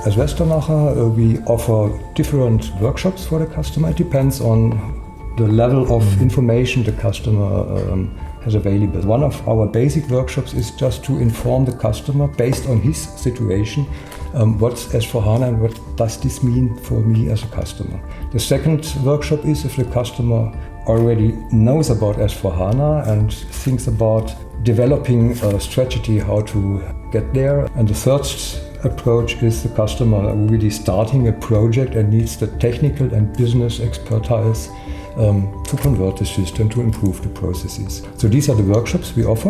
as Westernacher, we offer different workshops for the customer. It depends on the level of information the customer has available. One of our basic workshops is just to inform the customer based on his situation, what's S4HANA and what does this mean for me as a customer. The second workshop is if the customer already knows about S4HANA and thinks about developing a strategy how to get there. And the third approach is the customer really starting a project and needs the technical and business expertise to convert the system, to improve the processes. So these are the workshops we offer.